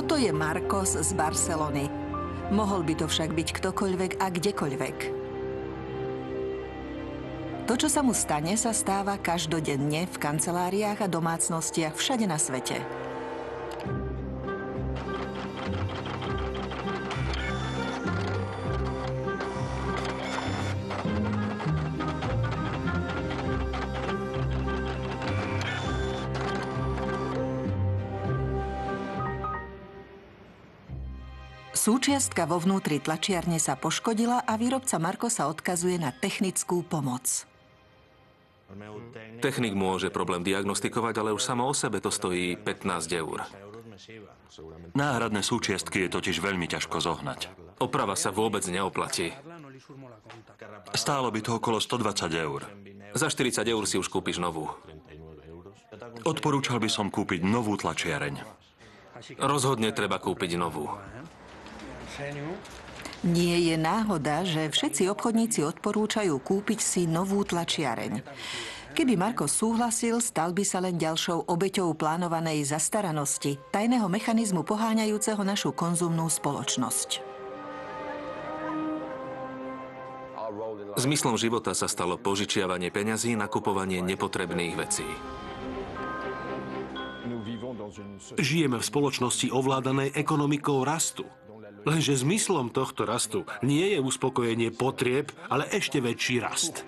Toto je Marcos z Barcelony. Mohol by to však byť ktokoľvek a kdekoľvek. To, čo sa mu stane, sa stáva každodenne v kanceláriách a domácnostiach všade na svete. Súčiastka vo vnútri tlačiarne sa poškodila a výrobca Marcosa odkazuje na technickú pomoc. Technik môže problém diagnostikovať, ale už samo o sebe to stojí 15 eur. Náhradné súčiastky je totiž veľmi ťažko zohnať. Oprava sa vôbec neoplatí. Stálo by to okolo 120 eur. Za 40 eur si už kúpiš novú. Odporúčal by som kúpiť novú tlačiareň. Rozhodne treba kúpiť novú. Nie je náhoda, že všetci obchodníci odporúčajú kúpiť si novú tlačiareň. Keby Marcos súhlasil, stal by sa len ďalšou obeťou plánovanej zastaranosti, tajného mechanizmu poháňajúceho našu konzumnú spoločnosť. Zmyslom života sa stalo požičiavanie peňazí na kupovanie nepotrebných vecí. Žijeme v spoločnosti ovládanej ekonomikou rastu. Lenže zmyslom tohto rastu nie je uspokojenie potrieb, ale ešte väčší rast.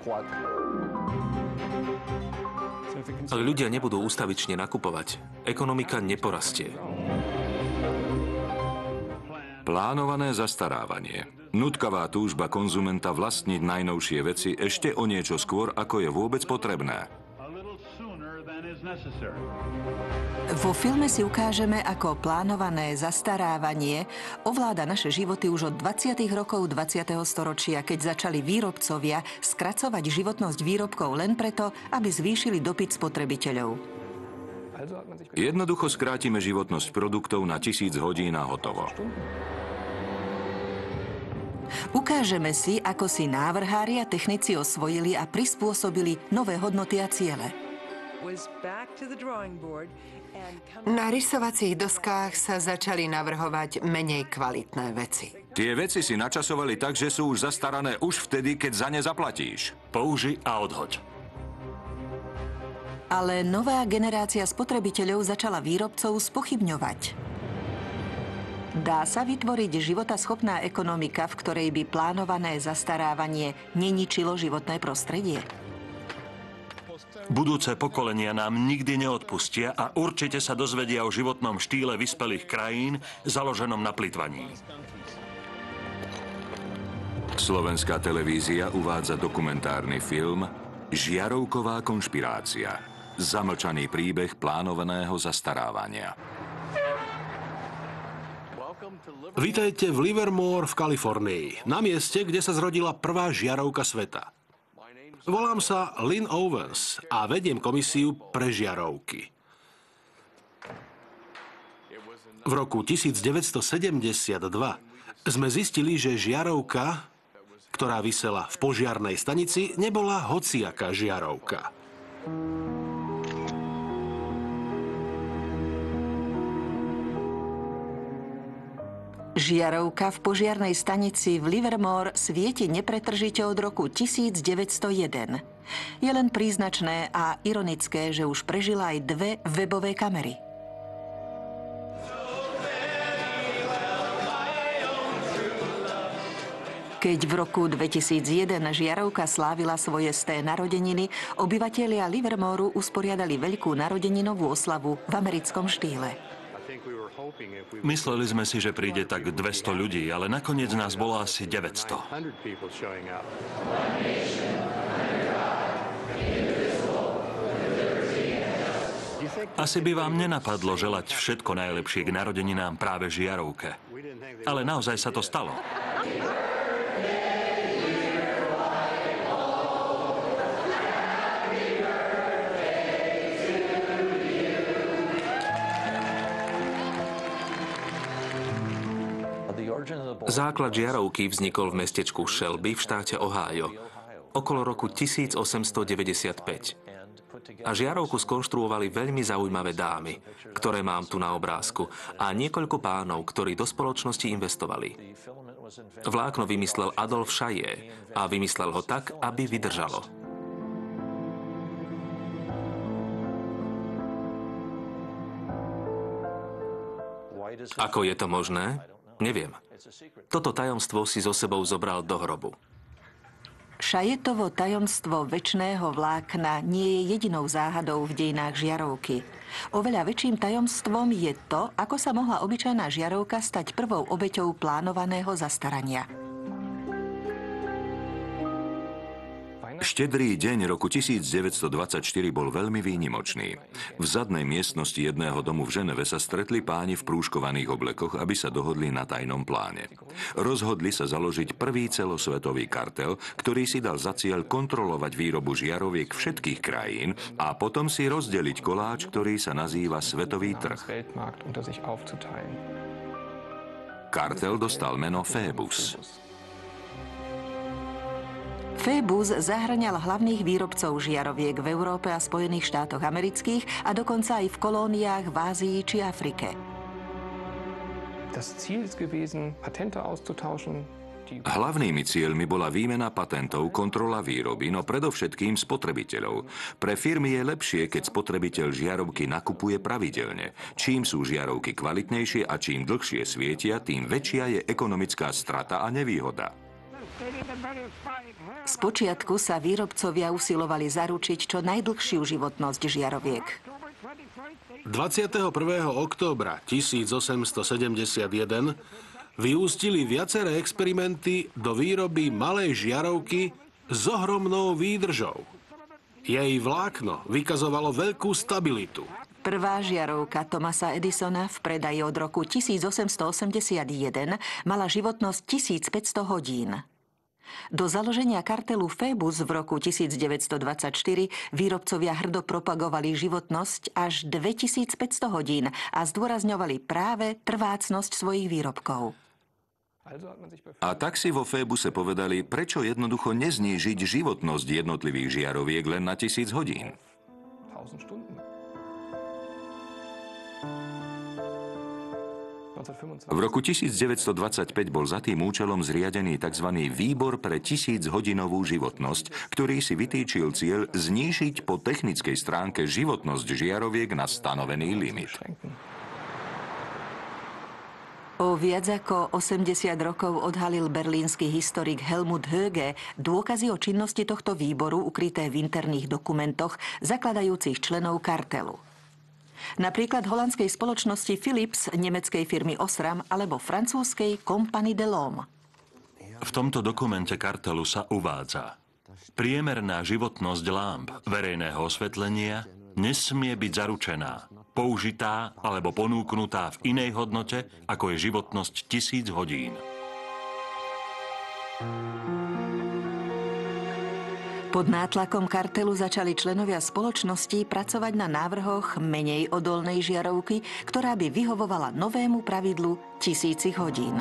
Ak ľudia nebudú ústavične nakupovať, ekonomika neporastie. Plánované zastarávanie. Nutkavá túžba konzumenta vlastniť najnovšie veci ešte o niečo skôr, ako je vôbec potrebné. Vo filme si ukážeme, ako plánované zastarávanie ovláda naše životy už od 20. rokov 20. storočia, keď začali výrobcovia skracovať životnosť výrobkov len preto, aby zvýšili dopyt spotrebiteľov. Jednoducho skrátime životnosť produktov na 1000 hodín a hotovo. Ukážeme si, ako si návrhári a technici osvojili a prispôsobili nové hodnoty a ciele. Na rysovacích doskách sa začali navrhovať menej kvalitné veci. Tie veci si načasovali tak, že sú už zastarané už vtedy, keď za ne zaplatíš. Použi a odhoď. Ale nová generácia spotrebiteľov začala výrobcov spochybňovať. Dá sa vytvoriť životaschopná ekonomika, v ktorej by plánované zastarávanie neničilo životné prostredie? Budúce pokolenia nám nikdy neodpustia a určite sa dozvedia o životnom štýle vyspelých krajín založenom na plytvaní. Slovenská televízia uvádza dokumentárny film Žiarovková konšpirácia. Zamlčaný príbeh plánovaného zastarávania. Vítajte v Livermore v Kalifornii, na mieste, kde sa zrodila prvá žiarovka sveta. Volám sa Lynn Owens a vediem komisiu pre žiarovky. V roku 1972 sme zistili, že žiarovka, ktorá visela v požiarnej stanici, nebola hociaká žiarovka. Žiarovka v požiarnej stanici v Livermore svieti nepretržite od roku 1901. Je len príznačné a ironické, že už prežila aj 2 webové kamery. Keď v roku 2001 žiarovka slávila svoje 100. narodeniny, obyvatelia Livermoreu usporiadali veľkú narodeninovú oslavu v americkom štýle. Mysleli sme si, že príde tak 200 ľudí, ale nakoniec nás bolo asi 900. Asi by vám nenapadlo želať všetko najlepšie k narodeninám práve žiarovke. Ale naozaj sa to stalo. Základ žiarovky vznikol v mestečku Shelby v štáte Ohio okolo roku 1895. A žiarovku skonštruovali veľmi zaujímavé dámy, ktoré mám tu na obrázku, a niekoľko pánov, ktorí do spoločnosti investovali. Vlákno vymyslel Adolf Chaillet a vymyslel ho tak, aby vydržalo. Ako je to možné? Neviem. Toto tajomstvo si so sebou zobral do hrobu. Chaillettovo tajomstvo večného vlákna nie je jedinou záhadou v dejinách žiarovky. Oveľa väčším tajomstvom je to, ako sa mohla obyčajná žiarovka stať prvou obeťou plánovaného zastarania. Štedrý deň roku 1924 bol veľmi výnimočný. V zadnej miestnosti jedného domu v Ženeve sa stretli páni v prúškovaných oblekoch, aby sa dohodli na tajnom pláne. Rozhodli sa založiť prvý celosvetový kartel, ktorý si dal za cieľ kontrolovať výrobu žiaroviek všetkých krajín a potom si rozdeliť koláč, ktorý sa nazýva Svetový trh. Kartel dostal meno Phoebus. Phoebus zahŕňal hlavných výrobcov žiaroviek v Európe a Spojených štátoch amerických a dokonca aj v kolóniách v Ázii či Afrike. Hlavnými cieľmi bola výmena patentov, kontrola výroby, no predovšetkým spotrebiteľov. Pre firmy je lepšie, keď spotrebiteľ žiarovky nakupuje pravidelne. Čím sú žiarovky kvalitnejšie a čím dlhšie svietia, tým väčšia je ekonomická strata a nevýhoda. Spočiatku sa výrobcovia usilovali zaručiť čo najdlhšiu životnosť žiaroviek. 21. októbra 1871 vyústili viaceré experimenty do výroby malej žiarovky s ohromnou výdržou. Jej vlákno vykazovalo veľkú stabilitu. Prvá žiarovka Thomasa Edisona v predaji od roku 1881 mala životnosť 1500 hodín. Do založenia kartelu Phoebus v roku 1924 výrobcovia hrdo propagovali životnosť až 2500 hodín a zdôrazňovali práve trvácnosť svojich výrobkov. A tak si vo Phoebuse povedali, prečo jednoducho neznížiť životnosť jednotlivých žiaroviek len na 1000 hodín. V roku 1925 bol za tým účelom zriadený tzv. Výbor pre 1000-hodinovú životnosť, ktorý si vytýčil cieľ znížiť po technickej stránke životnosť žiaroviek na stanovený limit. O viac ako 80 rokov odhalil berlínsky historik Helmut Höge dôkazy o činnosti tohto výboru ukryté v interných dokumentoch zakladajúcich členov kartelu. Napríklad holandskej spoločnosti Philips, nemeckej firmy Osram alebo francúzskej Compagnie de l'Homme. V tomto dokumente kartelu sa uvádza: priemerná životnosť lámp verejného osvetlenia nesmie byť zaručená, použitá alebo ponúknutá v inej hodnote, ako je životnosť 1000 hodín. Pod nátlakom kartelu začali členovia spoločnosti pracovať na návrhoch menej odolnej žiarovky, ktorá by vyhovovala novému pravidlu 1000 hodín.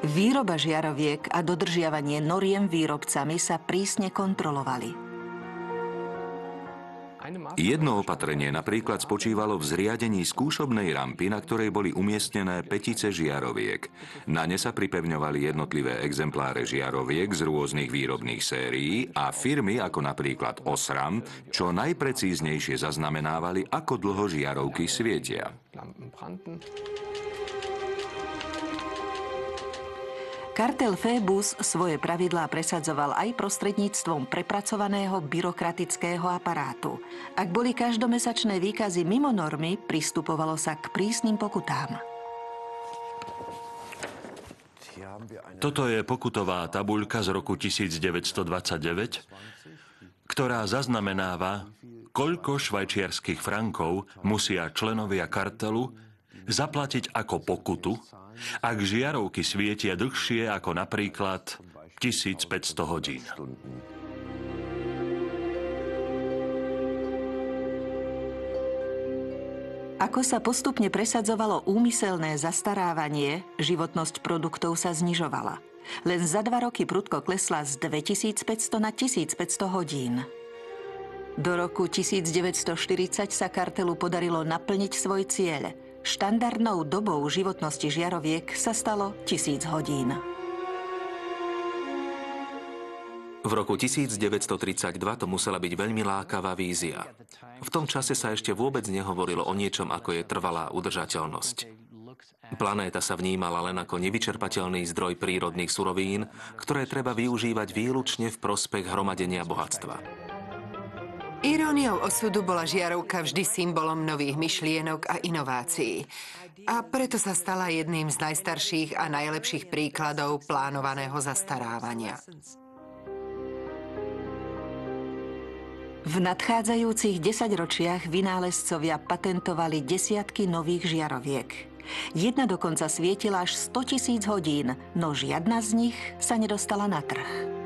Výroba žiaroviek a dodržiavanie noriem výrobcami sa prísne kontrolovali. Jedno opatrenie napríklad spočívalo v zriadení skúšobnej rampy, na ktorej boli umiestnené pätice žiaroviek. Na ne sa pripevňovali jednotlivé exempláre žiaroviek z rôznych výrobných sérií a firmy ako napríklad Osram čo najprecíznejšie zaznamenávali, ako dlho žiarovky svietia. Kartel Phoebus svoje pravidlá presadzoval aj prostredníctvom prepracovaného byrokratického aparátu. Ak boli každomesačné výkazy mimo normy, pristupovalo sa k prísnym pokutám. Toto je pokutová tabuľka z roku 1929, ktorá zaznamenáva, koľko švajčiarskych frankov musia členovia kartelu zaplatiť ako pokutu, ak žiarovky svietia dlhšie ako napríklad 1500 hodín. Ako sa postupne presadzovalo úmyselné zastarávanie, životnosť produktov sa znižovala. Len za 2 roky prudko klesla z 2500 na 1500 hodín. Do roku 1940 sa kartelu podarilo naplniť svoj cieľ. Štandardnou dobou životnosti žiaroviek sa stalo 1000 hodín. V roku 1932 to musela byť veľmi lákavá vízia. V tom čase sa ešte vôbec nehovorilo o niečom, ako je trvalá udržateľnosť. Planéta sa vnímala len ako nevyčerpateľný zdroj prírodných surovín, ktoré treba využívať výlučne v prospech hromadenia bohatstva. Iróniou osudu bola žiarovka vždy symbolom nových myšlienok a inovácií. A preto sa stala jedným z najstarších a najlepších príkladov plánovaného zastarávania. V nadchádzajúcich 10 ročiach vynálezcovia patentovali desiatky nových žiaroviek. Jedna dokonca svietila až 100 000 hodín, no žiadna z nich sa nedostala na trh.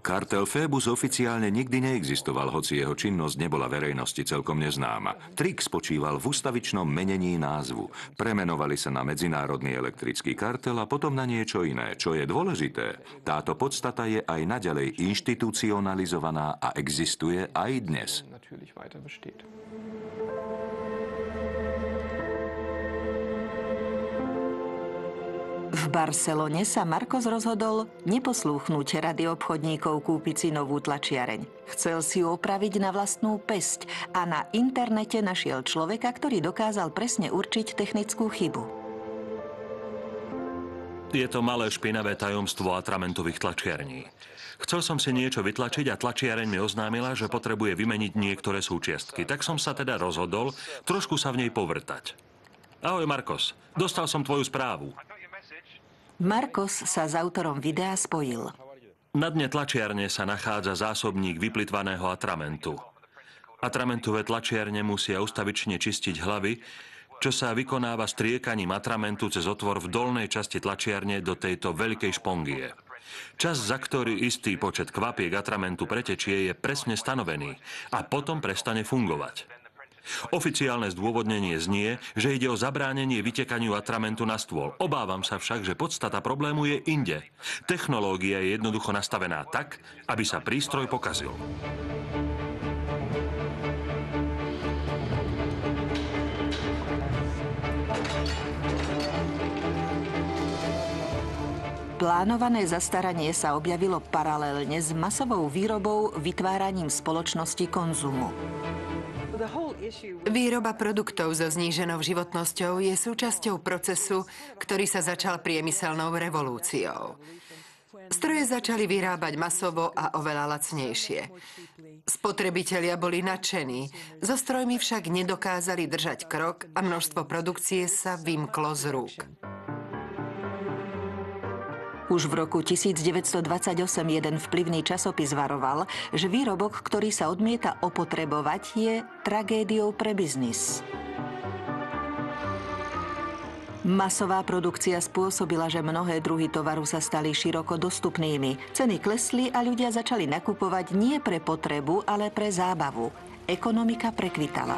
Kartel Phoebus oficiálne nikdy neexistoval, hoci jeho činnosť nebola verejnosti celkom neznáma. Trik spočíval v ustavičnom menení názvu. Premenovali sa na Medzinárodný elektrický kartel a potom na niečo iné. Čo je dôležité, táto podstata je aj naďalej inštitucionalizovaná a existuje aj dnes. V Barcelone sa Marcos rozhodol neposlúchnuť rady obchodníkov kúpiť si novú tlačiareň. Chcel si ju opraviť na vlastnú päsť a na internete našiel človeka, ktorý dokázal presne určiť technickú chybu. Je to malé špinavé tajomstvo atramentových tlačiarní. Chcel som si niečo vytlačiť a tlačiareň mi oznámila, že potrebuje vymeniť niektoré súčiastky. Tak som sa teda rozhodol trošku sa v nej povrtať. Ahoj Marcos, dostal som tvoju správu. Marcos sa s autorom videa spojil. Na dne tlačiarne sa nachádza zásobník vyplitvaného atramentu. Atramentové tlačiarne musia ustavične čistiť hlavy, čo sa vykonáva striekaním atramentu cez otvor v dolnej časti tlačiarne do tejto veľkej špongie. Čas, za ktorý istý počet kvapiek atramentu pretečie, je presne stanovený a potom prestane fungovať. Oficiálne zdôvodnenie znie, že ide o zabránenie vytekaniu atramentu na stôl. Obávam sa však, že podstata problému je inde. Technológia je jednoducho nastavená tak, aby sa prístroj pokazil. Plánované zastaranie sa objavilo paralelne s masovou výrobou vytváraním spoločnosti konzumu. Výroba produktov so zníženou životnosťou je súčasťou procesu, ktorý sa začal priemyselnou revolúciou. Stroje začali vyrábať masovo a oveľa lacnejšie. Spotrebitelia boli nadšení, so strojmi však nedokázali držať krok a množstvo produkcie sa vymklo z rúk. Už v roku 1928 jeden vplyvný časopis varoval, že výrobok, ktorý sa odmieta opotrebovať, je tragédiou pre biznis. Masová produkcia spôsobila, že mnohé druhy tovaru sa stali široko dostupnými. Ceny klesli a ľudia začali nakupovať nie pre potrebu, ale pre zábavu. Ekonomika prekvitala.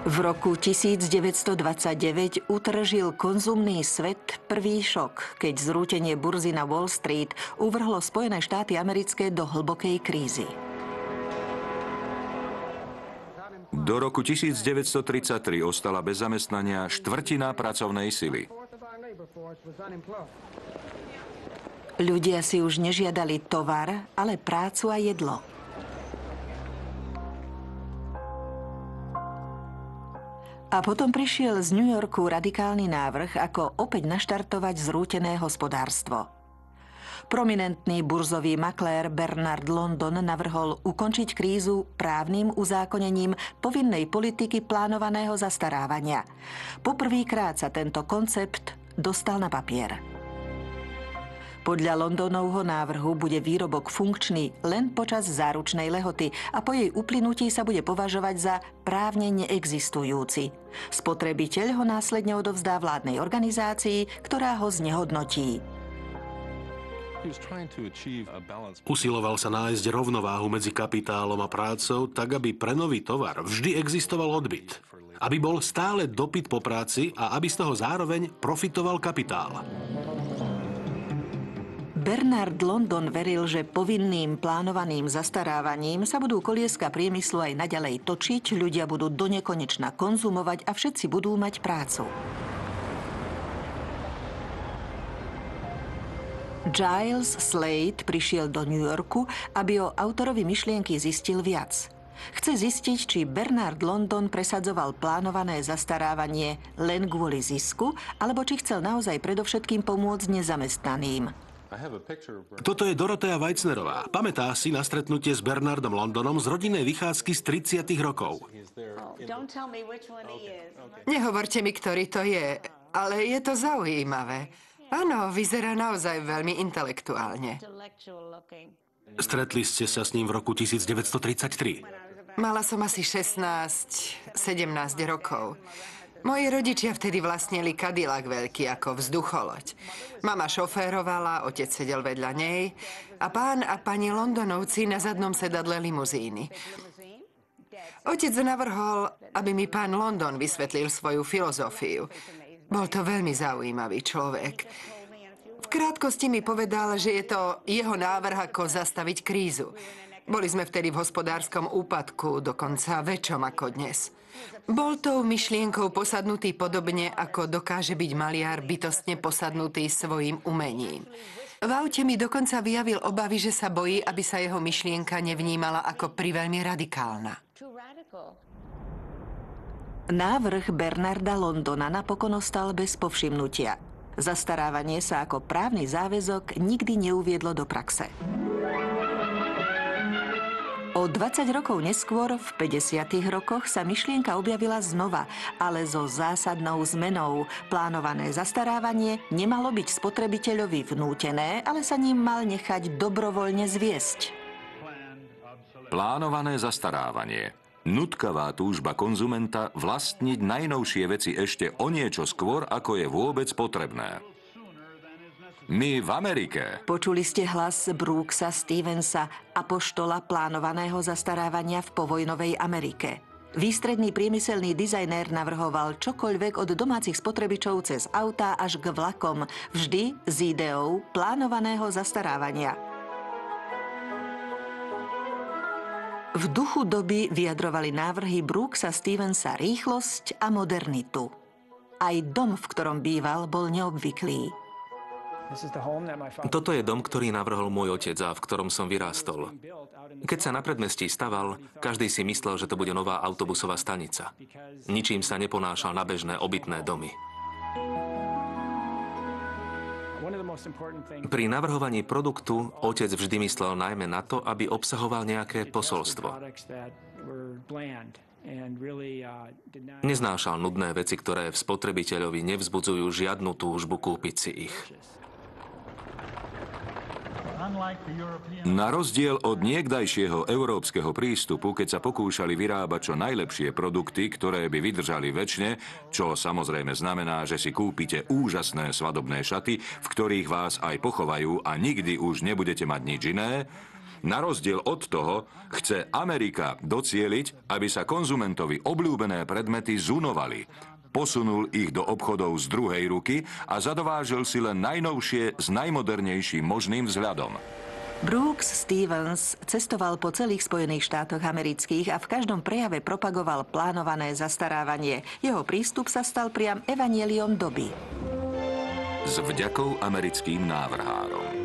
V roku 1929 utržil konzumný svet prvý šok, keď zrútenie burzy na Wall Street uvrhlo Spojené štáty americké do hlbokej krízy. Do roku 1933 ostala bez zamestnania štvrtina pracovnej sily. Ľudia si už nežiadali tovar, ale prácu a jedlo. A potom prišiel z New Yorku radikálny návrh, ako opäť naštartovať zrútené hospodárstvo. Prominentný burzový maklér Bernard London navrhol ukončiť krízu právnym uzákonením povinnej politiky plánovaného zastarávania. Poprvýkrát sa tento koncept dostal na papier. Podľa Londonovho návrhu bude výrobok funkčný len počas záručnej lehoty a po jej uplynutí sa bude považovať za právne neexistujúci. Spotrebiteľ ho následne odovzdá vládnej organizácii, ktorá ho znehodnotí. Usiloval sa nájsť rovnováhu medzi kapitálom a prácou, tak aby pre nový tovar vždy existoval odbyt. Aby bol stále dopyt po práci a aby z toho zároveň profitoval kapitál. Bernard London veril, že povinným plánovaným zastarávaním sa budú kolieska priemyslu aj naďalej točiť, ľudia budú donekonečna konzumovať a všetci budú mať prácu. Giles Slade prišiel do New Yorku, aby o autorovi myšlienky zistil viac. Chce zistiť, či Bernard London presadzoval plánované zastarávanie len kvôli zisku, alebo či chcel naozaj predovšetkým pomôcť nezamestnaným. Toto je Dorothea Weitznerová. Pamätá si na stretnutie s Bernardom Londonom z rodinnej vychádzky z 30. rokov. Nehovorte mi, ktorý to je, ale je to zaujímavé. Áno, vyzerá naozaj veľmi intelektuálne. Stretli ste sa s ním v roku 1933. Mala som asi 16-17 rokov. Moji rodičia vtedy vlastnili Cadillac veľký ako vzducholoď. Mama šoférovala, otec sedel vedľa nej a pán a pani Londonovci na zadnom sedadle limuzíny. Otec navrhol, aby mi pán London vysvetlil svoju filozofiu. Bol to veľmi zaujímavý človek. V krátkosti mi povedal, že je to jeho návrh, ako zastaviť krízu. Boli sme vtedy v hospodárskom úpadku, dokonca väčšom ako dnes. Bol tou myšlienkou posadnutý podobne, ako dokáže byť maliar bytostne posadnutý svojim umením. V aute mi dokonca vyjavil obavy, že sa bojí, aby sa jeho myšlienka nevnímala ako priveľmi radikálna. Návrh Bernarda Londona napokon ostal bez povšimnutia. Zastarávanie sa ako právny záväzok nikdy neuviedlo do praxe. O 20 rokov neskôr, v 50. rokoch, sa myšlienka objavila znova, ale so zásadnou zmenou. Plánované zastarávanie nemalo byť spotrebiteľovi vnútené, ale sa ním mal nechať dobrovoľne zviesť. Plánované zastarávanie. Nutkavá túžba konzumenta vlastniť najnovšie veci ešte o niečo skôr, ako je vôbec potrebné. My v Amerike. Počuli ste hlas Brooksa Stevensa, apoštola plánovaného zastarávania v povojnovej Amerike. Výstredný priemyselný dizajnér navrhoval čokoľvek od domácich spotrebičov cez autá až k vlakom, vždy s ideou plánovaného zastarávania. V duchu doby vyjadrovali návrhy Brooksa Stevensa rýchlosť a modernitu. Aj dom, v ktorom býval, bol neobvyklý. Toto je dom, ktorý navrhol môj otec a v ktorom som vyrástol. Keď sa na predmestí staval, každý si myslel, že to bude nová autobusová stanica. Ničím sa neponášal na bežné obytné domy. Pri navrhovaní produktu otec vždy myslel najmä na to, aby obsahoval nejaké posolstvo. Neznášal nudné veci, ktoré v spotrebiteľovi nevzbudzujú žiadnu túžbu kúpiť si ich. Na rozdiel od niekdajšieho európskeho prístupu, keď sa pokúšali vyrábať čo najlepšie produkty, ktoré by vydržali večne, čo samozrejme znamená, že si kúpite úžasné svadobné šaty, v ktorých vás aj pochovajú a nikdy už nebudete mať nič iné, na rozdiel od toho chce Amerika docieliť, aby sa konzumentovi obľúbené predmety zunovali. Posunul ich do obchodov z druhej ruky a zadovážil si len najnovšie s najmodernejším možným vzhľadom. Brooks Stevens cestoval po celých Spojených štátoch amerických a v každom prejave propagoval plánované zastarávanie. Jeho prístup sa stal priam evanjeliom doby. S vďakou americkým návrhárom.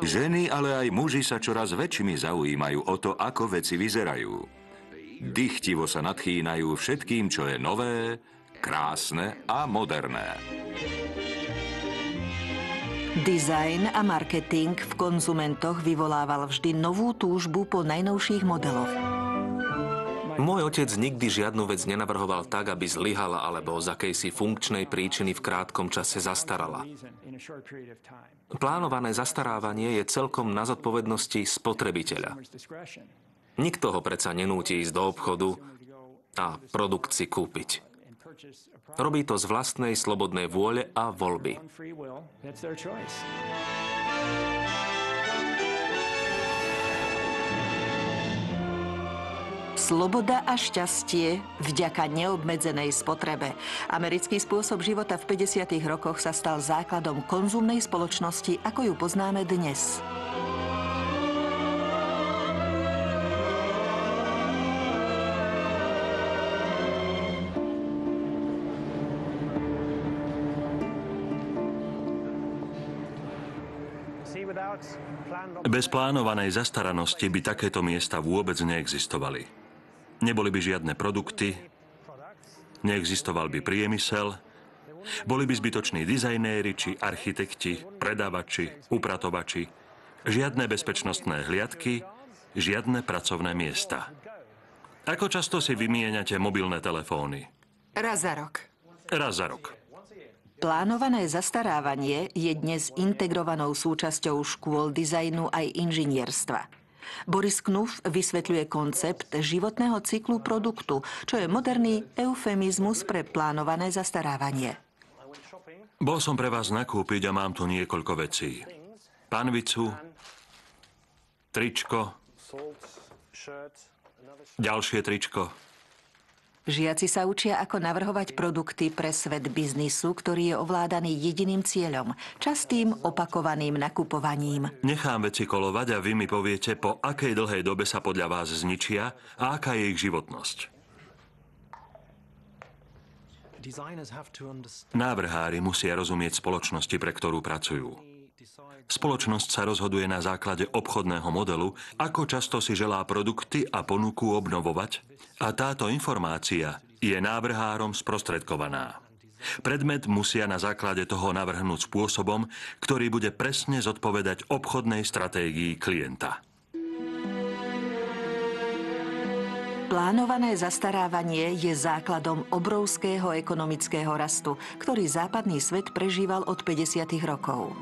Ženy, ale aj muži sa čoraz väčšimi zaujímajú o to, ako veci vyzerajú. Dychtivo sa nadchýnajú všetkým, čo je nové, krásne a moderné. Dizajn a marketing v konzumentoch vyvolával vždy novú túžbu po najnovších modeloch. Môj otec nikdy žiadnu vec nenavrhoval tak, aby zlyhala alebo z akejsi funkčnej príčiny v krátkom čase zastarala. Plánované zastarávanie je celkom na zodpovednosti spotrebiteľa. Nikto ho predsa nenúti ísť do obchodu a produkt si kúpiť. Robí to z vlastnej slobodnej vôle a voľby. Sloboda a šťastie vďaka neobmedzenej spotrebe. Americký spôsob života v 50. rokoch sa stal základom konzumnej spoločnosti, ako ju poznáme dnes. Bez plánovanej zastaranosti by takéto miesta vôbec neexistovali. Neboli by žiadne produkty, neexistoval by priemysel, boli by zbytoční dizajnéri či architekti, predávači, upratovači, žiadne bezpečnostné hliadky, žiadne pracovné miesta. Ako často si vymieňate mobilné telefóny? Raz za rok. Raz za rok. Plánované zastarávanie je dnes integrovanou súčasťou škôl dizajnu aj inžinierstva. Boris Knuff vysvetľuje koncept životného cyklu produktu, čo je moderný eufemizmus pre plánované zastarávanie. Bol som pre vás nakúpiť a mám tu niekoľko vecí. Panvicu, tričko, ďalšie tričko. Žiaci sa učia, ako navrhovať produkty pre svet biznisu, ktorý je ovládaný jediným cieľom, častým opakovaným nakupovaním. Nechám veci kolovať a vy mi poviete, po akej dlhej dobe sa podľa vás zničia a aká je ich životnosť. Návrhári musia rozumieť spoločnosti, pre ktorú pracujú. Spoločnosť sa rozhoduje na základe obchodného modelu, ako často si želá produkty a ponuku obnovovať, a táto informácia je návrhárom sprostredkovaná. Predmet musia na základe toho navrhnúť spôsobom, ktorý bude presne zodpovedať obchodnej stratégii klienta. Plánované zastarávanie je základom obrovského ekonomického rastu, ktorý západný svet prežíval od 50. rokov.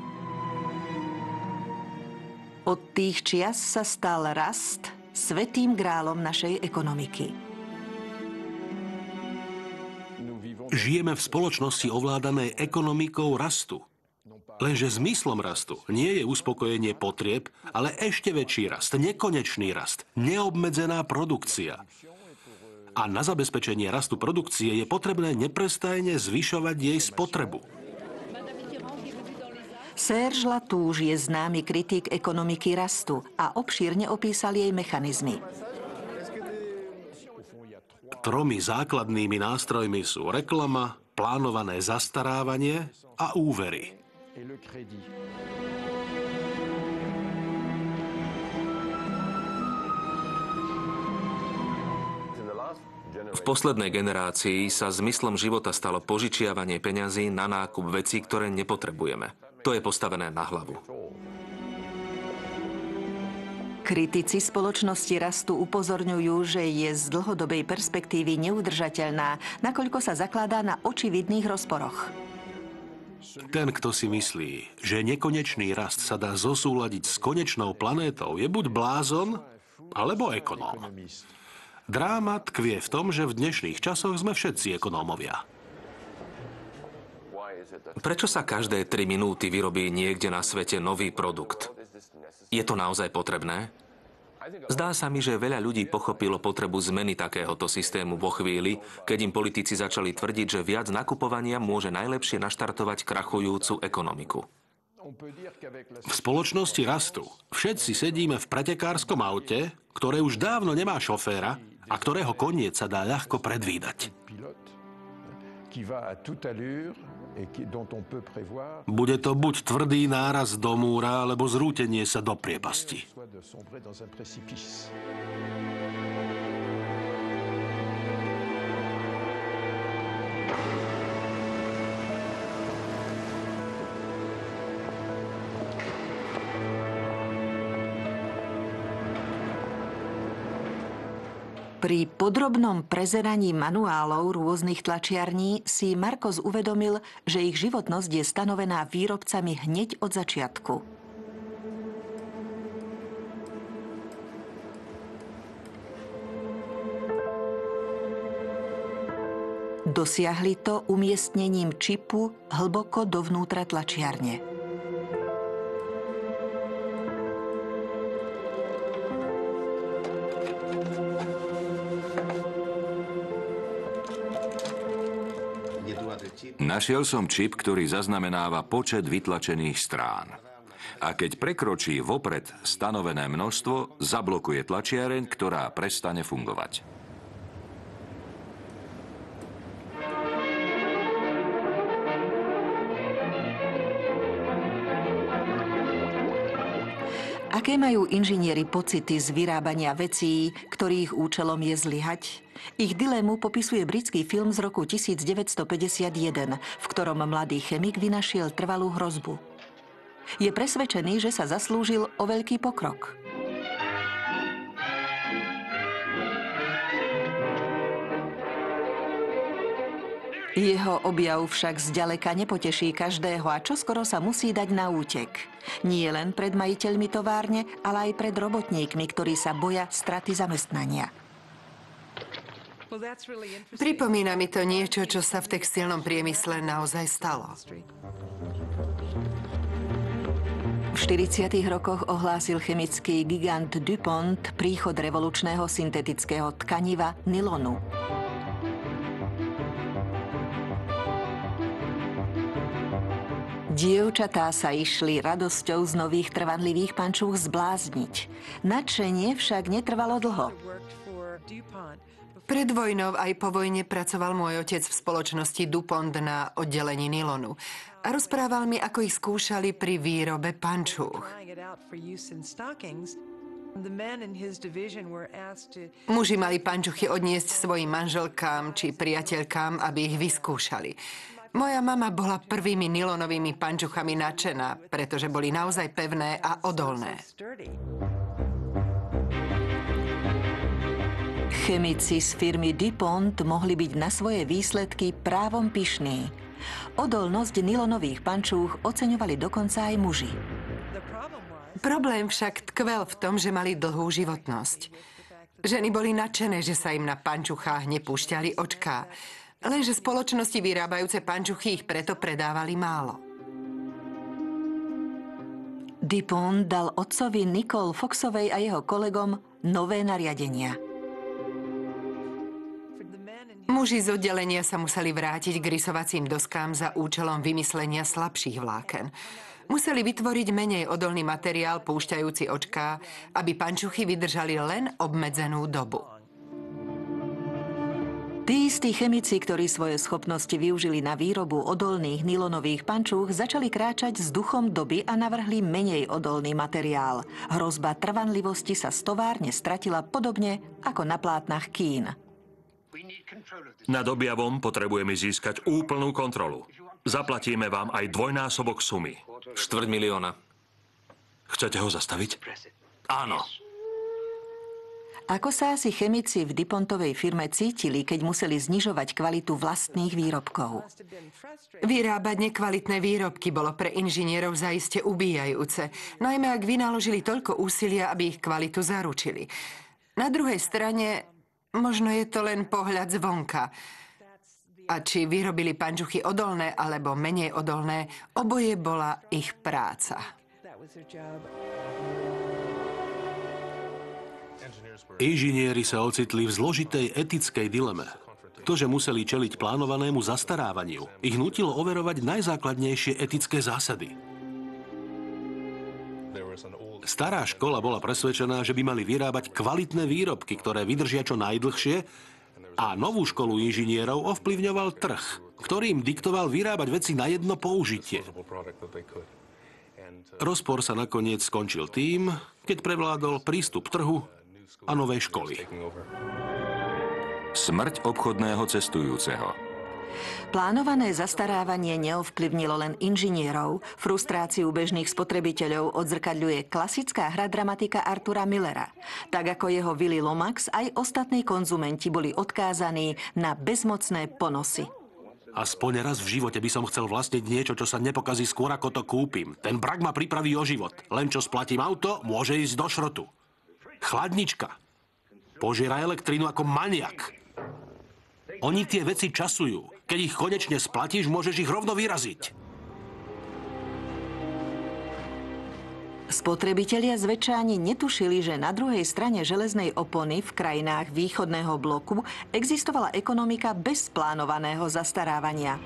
Od tých čias sa stal rast svätým grálom našej ekonomiky. Žijeme v spoločnosti ovládanej ekonomikou rastu. Lenže zmyslom rastu nie je uspokojenie potrieb, ale ešte väčší rast, nekonečný rast, neobmedzená produkcia. A na zabezpečenie rastu produkcie je potrebné neprestajne zvyšovať jej spotrebu. Serge Latouche je známy kritik ekonomiky rastu a obšírne opísal jej mechanizmy. Tromi základnými nástrojmi sú reklama, plánované zastarávanie a úvery. V poslednej generácii sa zmyslom života stalo požičiavanie peňazí na nákup vecí, ktoré nepotrebujeme. To je postavené na hlavu. Kritici spoločnosti rastu upozorňujú, že je z dlhodobej perspektívy neudržateľná, nakoľko sa zakladá na očividných rozporoch. Ten, kto si myslí, že nekonečný rast sa dá zosúladiť s konečnou planétou, je buď blázon, alebo ekonóm. Dráma tkvie v tom, že v dnešných časoch sme všetci ekonómovia. Prečo sa každé 3 minúty vyrobí niekde na svete nový produkt? Je to naozaj potrebné? Zdá sa mi, že veľa ľudí pochopilo potrebu zmeny takéhoto systému vo chvíli, keď im politici začali tvrdiť, že viac nakupovania môže najlepšie naštartovať krachujúcu ekonomiku. V spoločnosti rastu všetci sedíme v pretekárskom aute, ktoré už dávno nemá šoféra a ktorého koniec sa dá ľahko predvídať. Bude to buď tvrdý náraz do múra, alebo zrútenie sa do priepasti. Pri podrobnom prezeraní manuálov rôznych tlačiarní si Marcos uvedomil, že ich životnosť je stanovená výrobcami hneď od začiatku. Dosiahli to umiestnením čipu hlboko dovnútra tlačiarne. Našiel som čip, ktorý zaznamenáva počet vytlačených strán. A keď prekročí vopred stanovené množstvo, zablokuje tlačiareň, ktorá prestane fungovať. Aké majú inžinieri pocity z vyrábania vecí, ktorých účelom je zlyhať? Ich dilemu popisuje britský film z roku 1951, v ktorom mladý chemik vynašiel trvalú hrozbu. Je presvedčený, že sa zaslúžil o veľký pokrok. Jeho objav však zďaleka nepoteší každého a čoskoro sa musí dať na útek. Nie len pred majiteľmi továrne, ale aj pred robotníkmi, ktorí sa boja straty zamestnania. Pripomína mi to niečo, čo sa v textilnom priemysle naozaj stalo. V 40. rokoch ohlásil chemický gigant DuPont príchod revolučného syntetického tkaniva nylonu. Dievčatá sa išli radosťou z nových trvanlivých pančúch zblázniť. Nadšenie však netrvalo dlho. Pred vojnou aj po vojne pracoval môj otec v spoločnosti DuPont na oddelení nylonu. A rozprával mi, ako ich skúšali pri výrobe pančúch. Muži mali pančuchy odniesť svojim manželkám či priateľkám, aby ich vyskúšali. Moja mama bola prvými nylonovými pančuchami nadšená, pretože boli naozaj pevné a odolné. Chemici z firmy DuPont mohli byť na svoje výsledky právom pyšní. Odolnosť nylonových pančúch oceňovali dokonca aj muži. Problém však tkvel v tom, že mali dlhú životnosť. Ženy boli nadšené, že sa im na pančuchách nepúšťali očká. Lenže spoločnosti vyrábajúce pančuchy ich preto predávali málo. DuPont dal otcovi Nicole Foxovej a jeho kolegom nové nariadenia. Muži z oddelenia sa museli vrátiť k rysovacím doskám za účelom vymyslenia slabších vláken. Museli vytvoriť menej odolný materiál púšťajúci očká, aby pančuchy vydržali len obmedzenú dobu. Tí istí chemici, ktorí svoje schopnosti využili na výrobu odolných nylonových pančúch, začali kráčať s duchom doby a navrhli menej odolný materiál. Hrozba trvanlivosti sa z továrne stratila podobne ako na plátnach kín. Nad objavom potrebujeme získať úplnú kontrolu. Zaplatíme vám aj dvojnásobok sumy. 250 000. Chcete ho zastaviť? Áno. Ako sa asi chemici v DuPontovej firme cítili, keď museli znižovať kvalitu vlastných výrobkov? Vyrábať nekvalitné výrobky bolo pre inžinierov zaiste ubíjajúce, najmä ak vynaložili toľko úsilia, aby ich kvalitu zaručili. Na druhej strane, možno je to len pohľad zvonka. A či vyrobili pančuchy odolné alebo menej odolné, oboje bola ich práca. Inžinieri sa ocitli v zložitej etickej dileme. To, že museli čeliť plánovanému zastarávaniu, ich nutilo overovať najzákladnejšie etické zásady. Stará škola bola presvedčená, že by mali vyrábať kvalitné výrobky, ktoré vydržia čo najdlhšie, a novú školu inžinierov ovplyvňoval trh, ktorým diktoval vyrábať veci na jedno použitie. Rozpor sa nakoniec skončil tým, keď prevládol prístup trhu a novej školy. Smrť obchodného cestujúceho. Plánované zastarávanie neovplyvnilo len inžinierov. Frustráciu bežných spotrebiteľov odzrkadľuje klasická hra dramatika Artura Millera. Tak ako jeho Willy Lomax, aj ostatní konzumenti boli odkázaní na bezmocné ponosy. Aspoň raz v živote by som chcel vlastniť niečo, čo sa nepokazí skôr, ako to kúpim. Ten brak ma pripraví o život. Len čo splatím auto, môže ísť do šrotu. Chladnička. Požiera elektrínu ako maniak. Oni tie veci časujú. Keď ich konečne splatíš, môžeš ich rovno vyraziť. Spotrebitelia zväčša ani netušili, že na druhej strane železnej opony v krajinách východného bloku existovala ekonomika bez plánovaného zastarávania.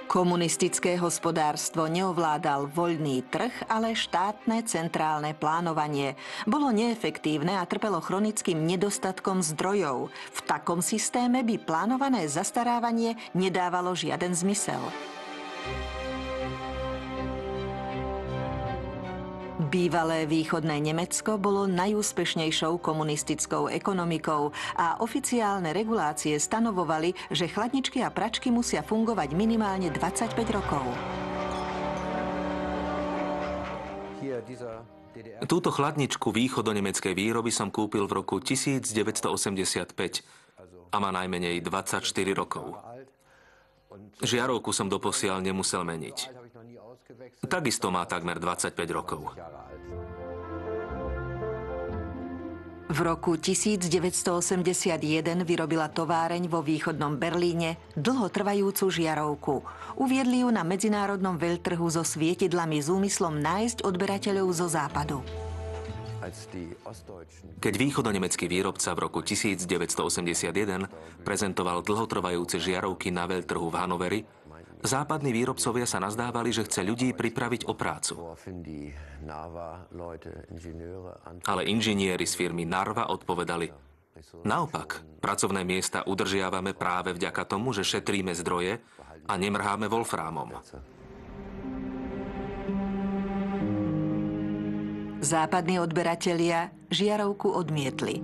Komunistické hospodárstvo neovládal voľný trh, ale štátne centrálne plánovanie. Bolo neefektívne a trpelo chronickým nedostatkom zdrojov. V takom systéme by plánované zastarávanie nedávalo žiaden zmysel. Bývalé východné Nemecko bolo najúspešnejšou komunistickou ekonomikou a oficiálne regulácie stanovovali, že chladničky a pračky musia fungovať minimálne 25 rokov. Túto chladničku východonemeckej výroby som kúpil v roku 1985 a má najmenej 24 rokov. Žiarovku som doposiaľ nemusel meniť. Takisto má takmer 25 rokov. V roku 1981 vyrobila továreň vo východnom Berlíne dlhotrvajúcu žiarovku. Uviedli ju na medzinárodnom veľtrhu so svietidlami s úmyslom nájsť odberateľov zo západu. Keď východonemecký výrobca v roku 1981 prezentoval dlhotrvajúce žiarovky na veľtrhu v Hanoveri, západní výrobcovia sa nazdávali, že chce ľudí pripraviť o prácu. Ale inžinieri z firmy Narva odpovedali: naopak, pracovné miesta udržiavame práve vďaka tomu, že šetríme zdroje a nemrháme wolframom. Západní odberatelia žiarovku odmietli.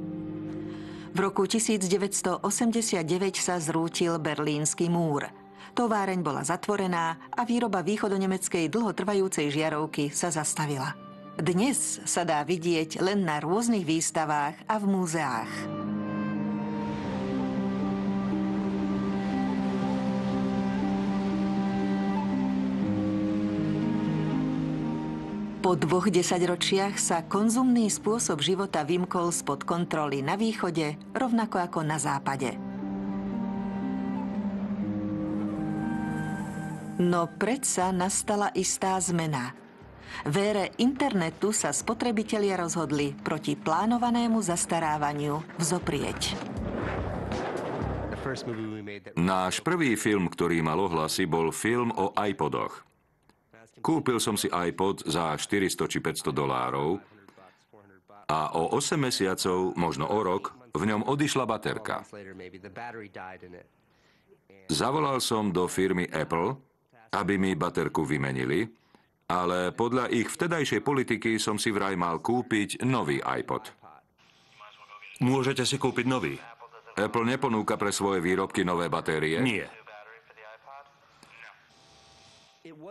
V roku 1989 sa zrútil Berlínsky múr. Továreň bola zatvorená a výroba východonemeckej dlhotrvajúcej žiarovky sa zastavila. Dnes sa dá vidieť len na rôznych výstavách a v múzeách. Po 2 desaťročiach sa konzumný spôsob života vymkol spod kontroly na východe, rovnako ako na západe. No predsa nastala istá zmena. V ére internetu sa spotrebitelia rozhodli proti plánovanému zastarávaniu vzoprieť. Náš prvý film, ktorý mal ohlasy, bol film o iPodoch. Kúpil som si iPod za 400 či 500 dolárov a o 8 mesiacov, možno o rok, v ňom odišla baterka. Zavolal som do firmy Apple, aby mi baterku vymenili, ale podľa ich vtedajšej politiky som si vraj mal kúpiť nový iPod. Môžete si kúpiť nový. Apple neponúka pre svoje výrobky nové batérie? Nie.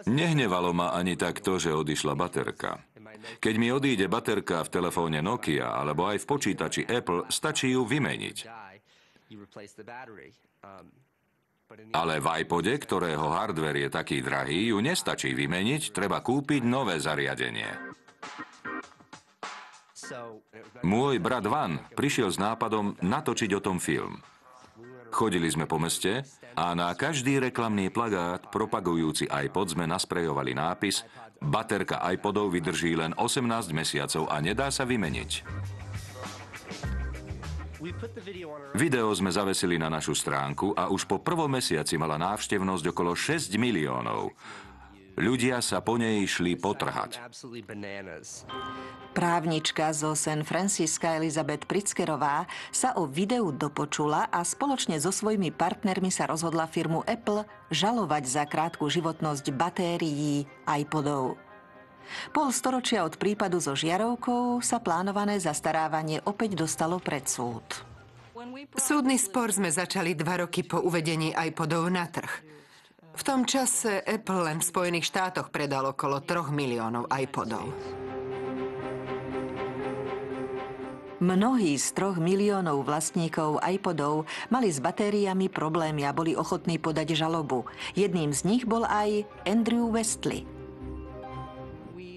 Nehnevalo ma ani tak to, že odišla baterka. Keď mi odíde baterka v telefóne Nokia alebo aj v počítači Apple, stačí ju vymeniť. Ale v iPode, ktorého hardware je taký drahý, ju nestačí vymeniť, treba kúpiť nové zariadenie. Môj brat Van prišiel s nápadom natočiť o tom film. Chodili sme po meste a na každý reklamný plagát propagujúci iPod sme nasprejovali nápis: baterka iPodov vydrží len 18 mesiacov a nedá sa vymeniť. Video sme zavesili na našu stránku a už po prvom mesiaci mala návštevnosť okolo 6 miliónov. Ľudia sa po nej išli potrhať. Právnička zo San Francisca Elizabeth Pritzkerová sa o videu dopočula a spoločne so svojimi partnermi sa rozhodla firmu Apple žalovať za krátku životnosť batérií iPodov. Pol storočia od prípadu so žiarovkou sa plánované zastarávanie opäť dostalo pred súd. Súdny spor sme začali 2 roky po uvedení iPodov na trh. V tom čase Apple len v Spojených štátoch predal okolo 3 miliónov iPodov. Mnohí z 3 miliónov vlastníkov iPodov mali s batériami problémy a boli ochotní podať žalobu. Jedným z nich bol aj Andrew Westley.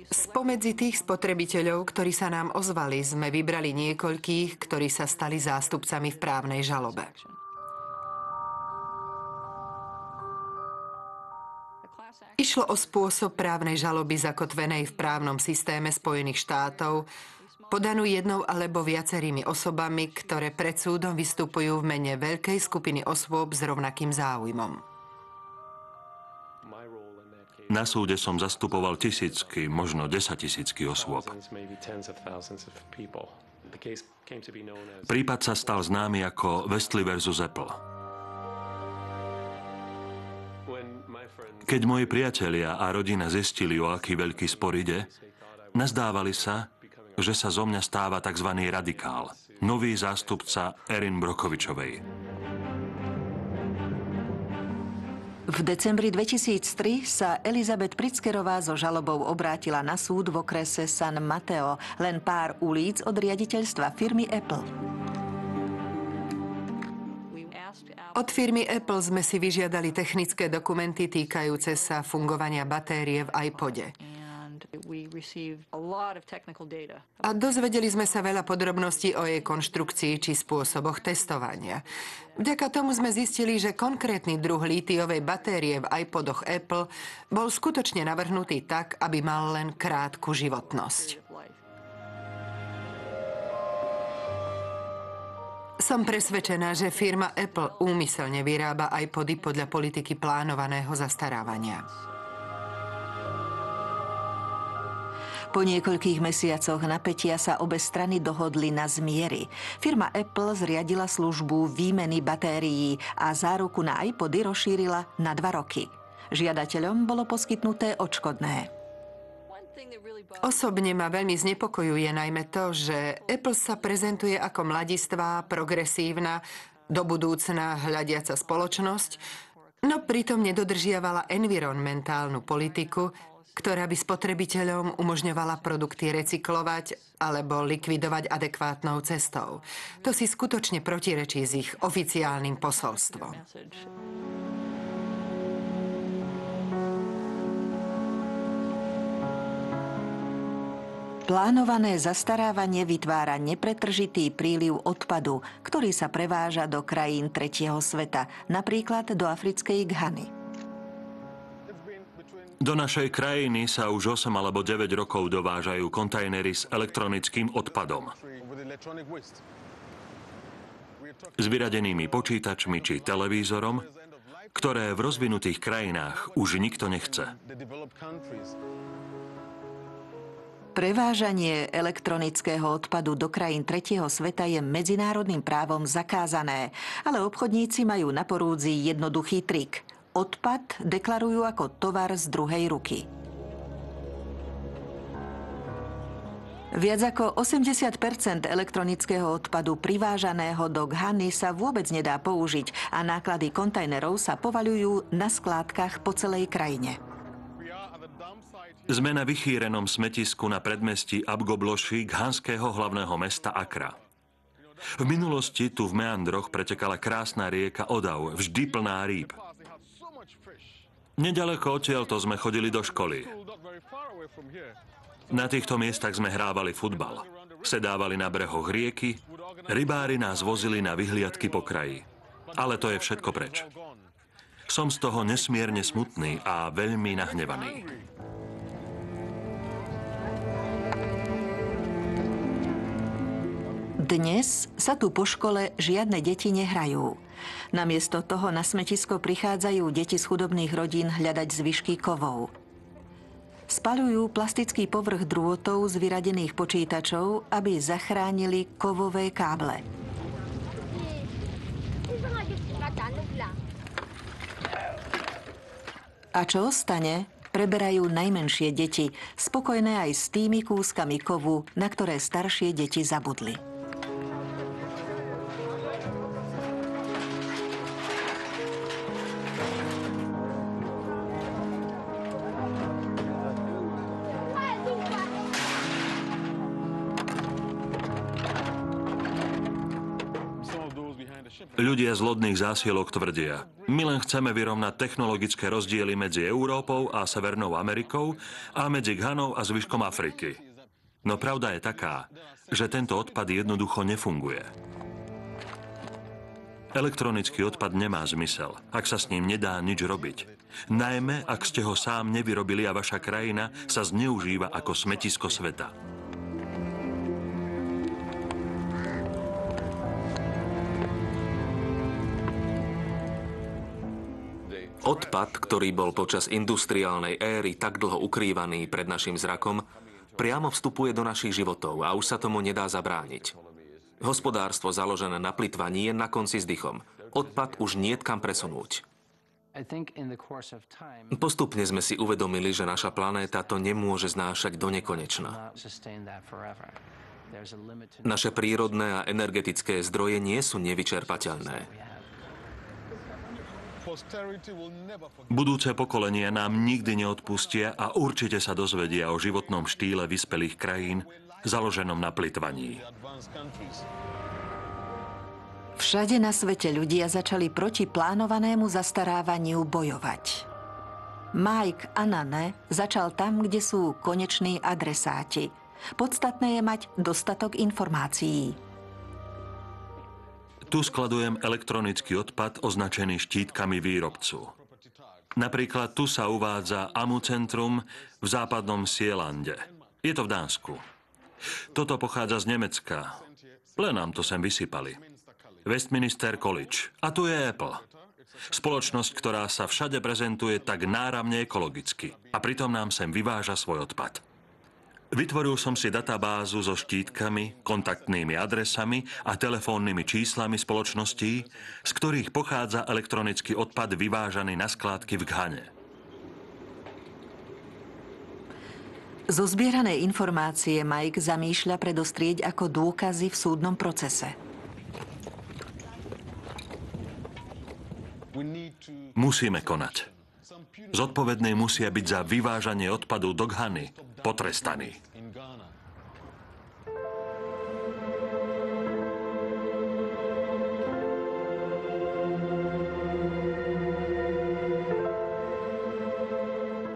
Spomedzi tých spotrebiteľov, ktorí sa nám ozvali, sme vybrali niekoľkých, ktorí sa stali zástupcami v právnej žalobe. Išlo o spôsob právnej žaloby zakotvenej v právnom systéme Spojených štátov, podanú jednou alebo viacerými osobami, ktoré pred súdom vystupujú v mene veľkej skupiny osôb s rovnakým záujmom. Na súde som zastupoval tisícky, možno 10 000 osôb. Prípad sa stal známy ako Westley versus Apple. Keď moji priatelia a rodina zistili, o aký veľký spor ide, nazdávali sa, že sa zo mňa stáva tzv. Radikál, nový zástupca Erin Brockovičovej. V decembri 2003 sa Elizabeth Pritzkerová so žalobou obrátila na súd v okrese San Mateo, len pár ulic od riaditeľstva firmy Apple. Od firmy Apple sme si vyžiadali technické dokumenty týkajúce sa fungovania batérie v iPode. A dozvedeli sme sa veľa podrobností o jej konštrukcii či spôsoboch testovania. Vďaka tomu sme zistili, že konkrétny druh lítiovej batérie v iPodoch Apple bol skutočne navrhnutý tak, aby mal len krátku životnosť. Som presvedčená, že firma Apple úmyselne vyrába iPody podľa politiky plánovaného zastarávania. Po niekoľkých mesiacoch napätia sa obe strany dohodli na zmiery. Firma Apple zriadila službu výmeny batérií a záruku na iPody rozšírila na 2 roky. Žiadateľom bolo poskytnuté odškodné. Osobne ma veľmi znepokojuje najmä to, že Apple sa prezentuje ako mladistvá, progresívna, do budúcna hľadiaca spoločnosť, no pritom nedodržiavala environmentálnu politiku, ktorá by spotrebiteľom umožňovala produkty recyklovať alebo likvidovať adekvátnou cestou. To si skutočne protirečí s ich oficiálnym posolstvom. Plánované zastarávanie vytvára nepretržitý príliv odpadu, ktorý sa preváža do krajín tretieho sveta, napríklad do africkej Ghany. Do našej krajiny sa už 8 alebo 9 rokov dovážajú kontajnery s elektronickým odpadom. S vyradenými počítačmi či televízorom, ktoré v rozvinutých krajinách už nikto nechce. Prevážanie elektronického odpadu do krajín tretieho sveta je medzinárodným právom zakázané, ale obchodníci majú na porúdzi jednoduchý trik. Odpad deklarujú ako tovar z druhej ruky. Viac ako 80% elektronického odpadu privážaného do Ghany sa vôbec nedá použiť a náklady kontajnerov sa povaľujú na skládkach po celej krajine. Sme na vychýrenom smetisku na predmestí Abgobloši ghanského hlavného mesta Accra. V minulosti tu v meandroch pretekala krásna rieka Odav, vždy plná rýb. Nedaleko odtiaľto sme chodili do školy. Na týchto miestach sme hrávali futbal. Sedávali na brehoch rieky, rybári nás vozili na vyhliadky po kraji. Ale to je všetko preč. Som z toho nesmierne smutný a veľmi nahnevaný. Dnes sa tu po škole žiadne deti nehrajú. Namiesto toho na smetisko prichádzajú deti z chudobných rodín hľadať zvyšky kovov. Spaľujú plastický povrch drôtov z vyradených počítačov, aby zachránili kovové káble. A čo ostane, Preberajú najmenšie deti, spokojné aj s tými kúskami kovu, na ktoré staršie deti zabudli. Ľudia z lodných zásielok tvrdia, my len chceme vyrovnať technologické rozdiely medzi Európou a Severnou Amerikou a medzi Ghanou a zvyškom Afriky. No pravda je taká, že tento odpad jednoducho nefunguje. Elektronický odpad nemá zmysel, ak sa s ním nedá nič robiť. Najmä, ak ste ho sám nevyrobili a vaša krajina sa zneužíva ako smetisko sveta. Odpad, ktorý bol počas industriálnej éry tak dlho ukrývaný pred našim zrakom, priamo vstupuje do našich životov a už sa tomu nedá zabrániť. Hospodárstvo založené na plytvaní je na konci s dychom. Odpad už niet kam presunúť. Postupne sme si uvedomili, že naša planéta to nemôže znášať do nekonečna. Naše prírodné a energetické zdroje nie sú nevyčerpateľné. Budúce pokolenia nám nikdy neodpustia a určite sa dozvedia o životnom štýle vyspelých krajín, založenom na plytvaní. Všade na svete ľudia začali proti plánovanému zastarávaniu bojovať. Mike Anane začal tam, kde sú koneční adresáti. Podstatné je mať dostatok informácií. Tu skladujem elektronický odpad označený štítkami výrobcu. Napríklad tu sa uvádza AMU centrum v západnom Sielande. Je to v Dánsku. Toto pochádza z Nemecka. Len nám to sem vysypali. Westminster College. A tu je Apple. Spoločnosť, ktorá sa všade prezentuje tak náramne ekologicky. A pritom nám sem vyváža svoj odpad. Vytvoril som si databázu so štítkami, kontaktnými adresami a telefónnymi číslami spoločností, z ktorých pochádza elektronický odpad vyvážaný na skládky v Ghane. Zo zbierané informácie Mike zamýšľa predostrieť ako dôkazy v súdnom procese. Musíme konať. Zodpovední musia byť za vyvážanie odpadu do Ghany potrestaní.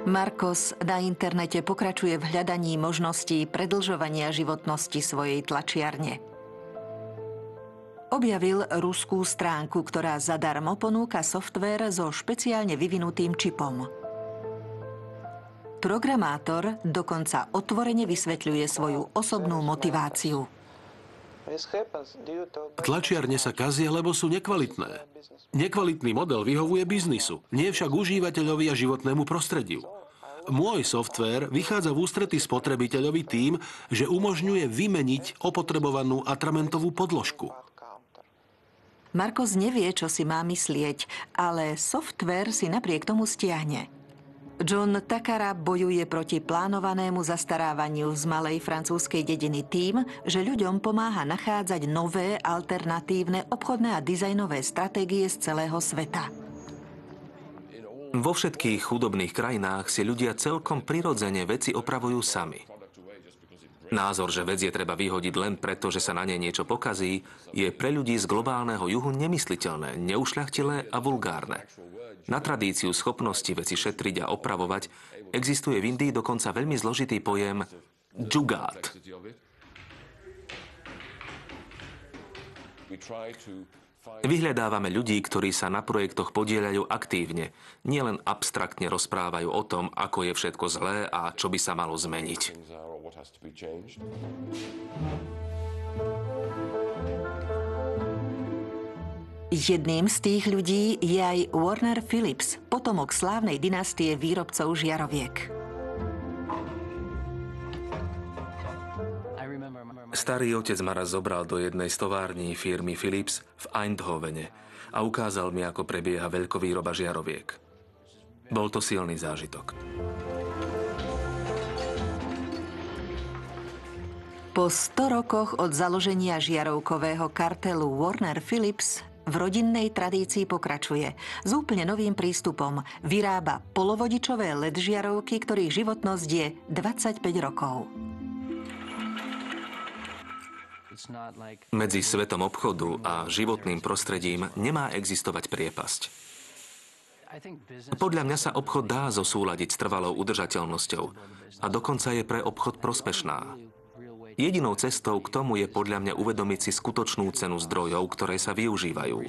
Marcos na internete pokračuje v hľadaní možností predĺžovania životnosti svojej tlačiarne. Objavil ruskú stránku, ktorá zadarmo ponúka softvér so špeciálne vyvinutým čipom. Programátor dokonca otvorene vysvetľuje svoju osobnú motiváciu. Tlačiarne sa kazia, lebo sú nekvalitné. Nekvalitný model vyhovuje biznisu, nie však užívateľovi a životnému prostrediu. Môj softvér vychádza v ústrety spotrebiteľovi tým, že umožňuje vymeniť opotrebovanú atramentovú podložku. Marcos nevie, čo si má myslieť, ale softvér si napriek tomu stiahne. John Takara bojuje proti plánovanému zastarávaniu z malej francúzskej dediny tým, že ľuďom pomáha nachádzať nové, alternatívne obchodné a dizajnové stratégie z celého sveta. Vo všetkých chudobných krajinách si ľudia celkom prirodzene veci opravujú sami. Názor, že vec je treba vyhodiť len preto, že sa na nej niečo pokazí, je pre ľudí z globálneho juhu nemysliteľné, neušľachtilé a vulgárne. Na tradíciu schopnosti veci šetriť a opravovať existuje v Indii dokonca veľmi zložitý pojem džugát. Vyhľadávame ľudí, ktorí sa na projektoch podieľajú aktívne, nielen abstraktne rozprávajú o tom, ako je všetko zlé a čo by sa malo zmeniť. Jedným z tých ľudí je aj Warner Phillips, potomok slávnej dynastie výrobcov žiaroviek. Starý otec ma raz zobral do jednej z tovární firmy Philips v Eindhovene a ukázal mi, ako prebieha veľkovýroba žiaroviek. Bol to silný zážitok. Po 100 rokoch od založenia žiarovkového kartelu Warner Phillips v rodinnej tradícii pokračuje. S úplne novým prístupom vyrába polovodičové LED žiarovky, ktorých životnosť je 25 rokov. Medzi svetom obchodu a životným prostredím nemá existovať priepasť. Podľa mňa sa obchod dá zosúladiť s trvalou udržateľnosťou a dokonca je pre obchod prospešná. Jedinou cestou k tomu je podľa mňa uvedomiť si skutočnú cenu zdrojov, ktoré sa využívajú.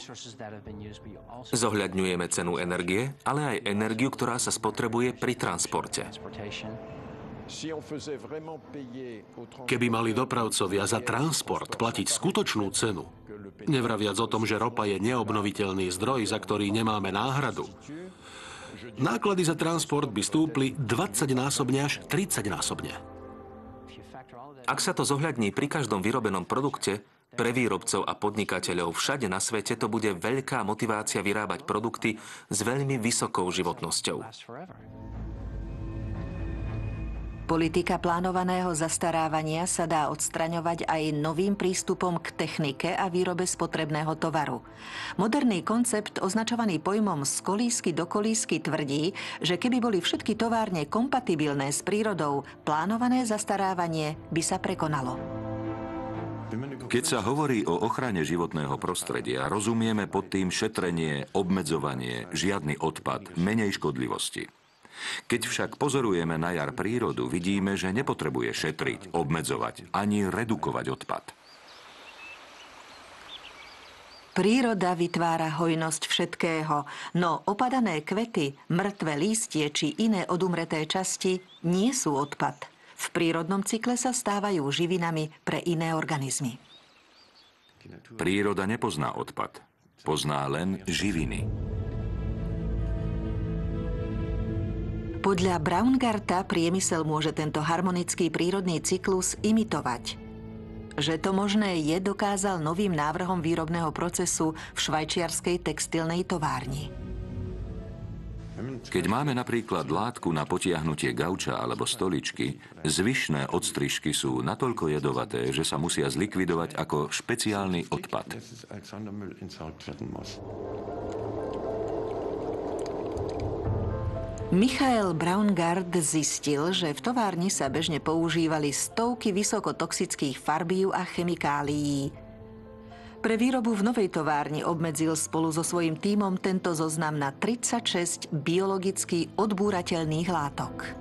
Zohľadňujeme cenu energie, ale aj energiu, ktorá sa spotrebuje pri transporte. Keby mali dopravcovia za transport platiť skutočnú cenu, nevraviac o tom, že ropa je neobnoviteľný zdroj, za ktorý nemáme náhradu, náklady za transport by stúpli 20-násobne až 30-násobne. Ak sa to zohľadní pri každom vyrobenom produkte, pre výrobcov a podnikateľov všade na svete to bude veľká motivácia vyrábať produkty s veľmi vysokou životnosťou. Politika plánovaného zastarávania sa dá odstraňovať aj novým prístupom k technike a výrobe spotrebného tovaru. Moderný koncept, označovaný pojmom z kolísky do kolísky, tvrdí, že keby boli všetky továrne kompatibilné s prírodou, plánované zastarávanie by sa prekonalo. Keď sa hovorí o ochrane životného prostredia, rozumieme pod tým šetrenie, obmedzovanie, žiadny odpad, menej škodlivosti. Keď však pozorujeme na jar prírodu, vidíme, že nepotrebuje šetriť, obmedzovať ani redukovať odpad. Príroda vytvára hojnosť všetkého, no opadané kvety, mŕtve lístie či iné odumreté časti nie sú odpad. V prírodnom cykle sa stávajú živinami pre iné organizmy. Príroda nepozná odpad, pozná len živiny. Podľa Braungarta priemysel môže tento harmonický prírodný cyklus imitovať. Že to možné je, dokázal novým návrhom výrobného procesu v švajčiarskej textilnej továrni. Keď máme napríklad látku na potiahnutie gauča alebo stoličky, zvyšné odstrižky sú natoľko jedovaté, že sa musia zlikvidovať ako špeciálny odpad. Michael Braungart zistil, že v továrni sa bežne používali stovky vysokotoxických farbív a chemikálií. Pre výrobu v novej továrni obmedzil spolu so svojím tímom tento zoznam na 36 biologicky odbúrateľných látok.